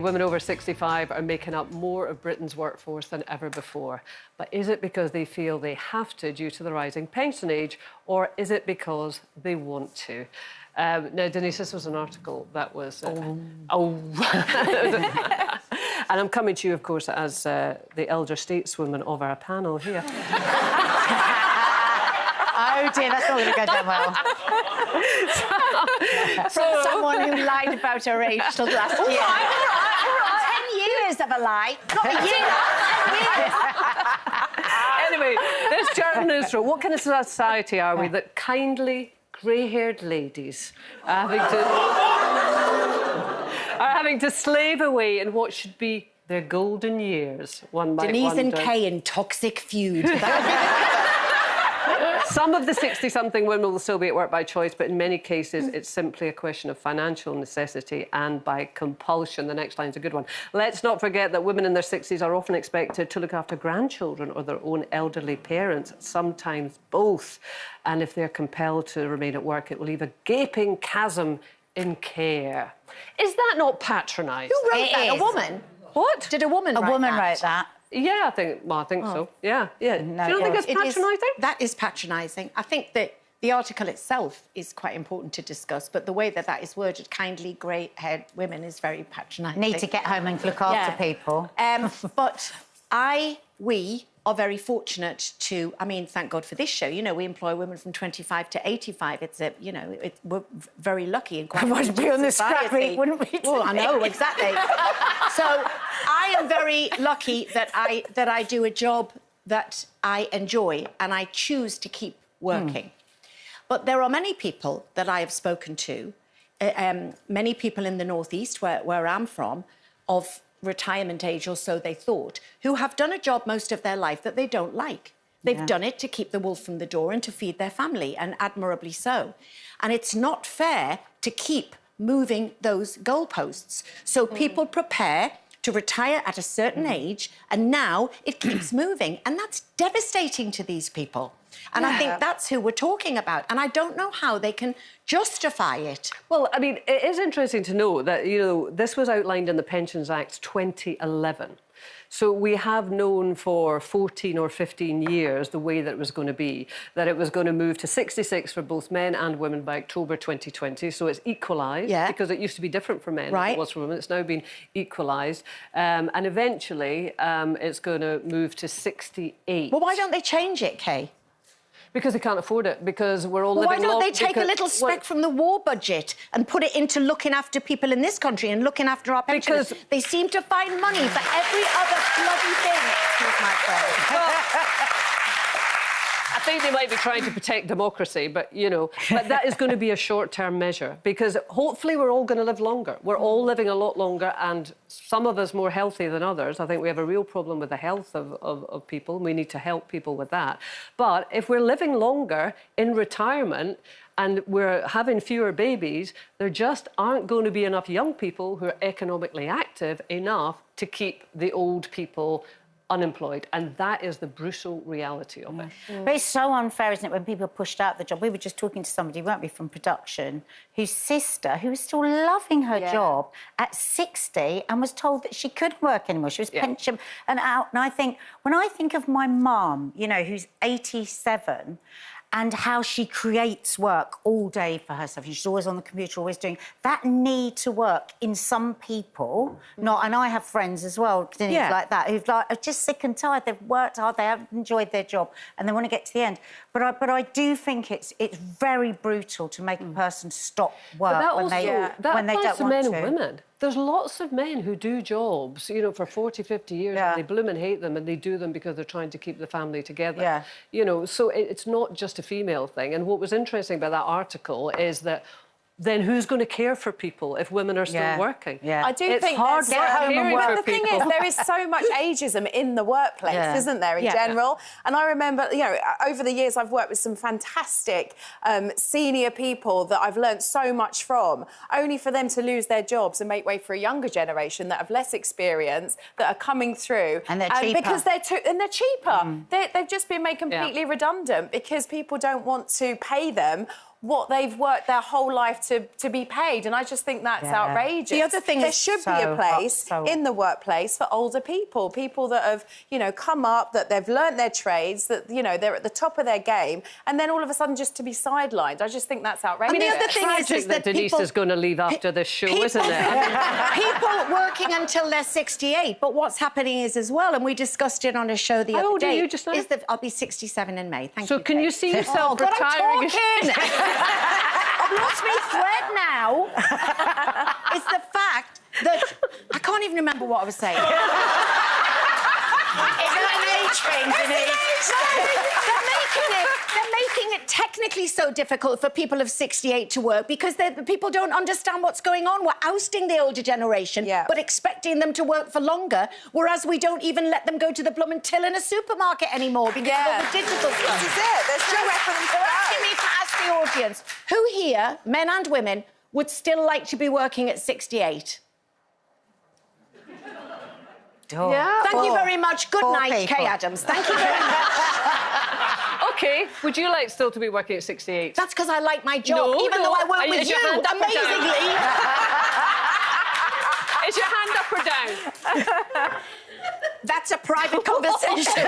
Women over 65 are making up more of Britain's workforce than ever before. But is it because they feel they have to due to the rising pension age, or is it because they want to? Now, Denise, this was an article that was... And I'm coming to you, of course, as the elder stateswoman of our panel here. Oh, dear, that's not going to go down well. From someone who lied about her age till last year. 10 years of a lie. Not a year, 10 years. Anyway, this journalist wrote, what kind of society are we that kindly, grey-haired ladies are having to slave away in what should be their golden years, one might Denise wonder. and Kaye in toxic feud. Some of the 60-something women will still be at work by choice, but in many cases, it's simply a question of financial necessity and by compulsion. The next line's a good one. Let's not forget that women in their 60s are often expected to look after grandchildren or their own elderly parents, sometimes both. And if they're compelled to remain at work, it will leave a gaping chasm in care. Is that not patronising? Who wrote that? A woman? What? Did a woman write that? A woman wrote that. Yeah, I think so. Yeah. No, Do you don't think it's patronising? That is patronising. I think that the article itself is quite important to discuss, but the way that that is worded, kindly, grey-haired women, is very patronising. Need to get home and look after people. But we are very fortunate to, I mean, thank God for this show. You know, we employ women from 25 to 85. It's a, you know, we're very lucky and quite... We would be on the scrap heap, wouldn't we? Well, I know, exactly. So I am very lucky that I do a job that I enjoy and I choose to keep working. But there are many people that I have spoken to, many people in the northeast where I'm from, of retirement age or so they thought, who have done a job most of their life that they don't like. They've done it to keep the wolf from the door and to feed their family, and admirably so. And it's not fair to keep moving those goalposts. So people prepare to retire at a certain age, and now it keeps moving. And that's devastating to these people. And I think that's who we're talking about. And I don't know how they can justify it. Well, I mean, it is interesting to know that, you know, this was outlined in the Pensions Act 2011. So we have known for 14 or 15 years the way that it was going to be, that it was going to move to 66 for both men and women by October 2020. So it's equalised, because it used to be different for men than it was for women. It's now been equalised. And eventually it's going to move to 68. Well, why don't they change it, Kaye? Because they can't afford it, because we're all living long... Why don't they take a little speck from the war budget and put it into looking after people in this country and looking after our pensioners? Because they seem to find money for every other bloody thing. Excuse my phrase. I think they might be trying to protect democracy, but, you know, but that is going to be a short-term measure, because hopefully we're all going to live longer. We're all living a lot longer, and some of us more healthy than others. I think we have a real problem with the health of people, and we need to help people with that. But if we're living longer in retirement and we're having fewer babies, there just aren't going to be enough young people who are economically active enough to keep the old people unemployed, and that is the brutal reality of it. But it's so unfair, isn't it, when people are pushed out of the job? We were just talking to somebody, weren't we, from production, whose sister, who was still loving her job at 60 and was told that she couldn't work anymore. She was pension and out. And I think, when I think of my mum, you know, who's 87, and how she creates work all day for herself. She's always on the computer, always doing... That need to work in some people, not... And I have friends as well, like that, who've like, are just sick and tired. They've worked hard, they haven't enjoyed their job, and they want to get to the end. But I do think it's very brutal to make a person stop work when they don't want to. Men and women. There's lots of men who do jobs, you know, for 40, 50 years, and they bloom and hate them, and they do them because they're trying to keep the family together. You know, so it's not just a female thing. And what was interesting about that article is that then who's going to care for people if women are still working? I do it's think hard caring but for the thing people. is, there is so much ageism in the workplace, isn't there, in general? And I remember, you know, over the years, I've worked with some fantastic senior people that I've learnt so much from, only for them to lose their jobs and make way for a younger generation that have less experience, that are coming through. And they're cheaper. Because they're cheaper. They've just been made completely redundant because people don't want to pay them what they've worked their whole life to be paid. And I just think that's outrageous. The other thing there is should be a place in the workplace for older people that have, come up, that they've learnt their trades, that, they're at the top of their game, and then all of a sudden just to be sidelined. I just think that's outrageous. And the other thing is that Denise is going to leave after this show, isn't it? People working until they're 68, but what's happening is as well, and we discussed it on a show the other day. How old are you just now? Is that I'll be 67 in May. Thank you. So can you see yourself God, retiring? I'm talking. I've lost my thread now. It's the fact that I can't even remember what I was saying. It's not an age thing, Denise. They're making it technically so difficult for people of 68 to work because people don't understand what's going on. We're ousting the older generation, but expecting them to work for longer, whereas we don't even let them go to the blooming till in a supermarket anymore because of all the digital stuff. This is it. There's nowhere for them to go. Asking me to ask the audience, who here, men and women, would still like to be working at 68? Yeah. Thank you very much. Good night, Kaye Adams. Thank you very much. OK, would you like still to be working at 68? That's because I like my job, even though I work with you amazingly. Is your hand up or down? That's a private conversation.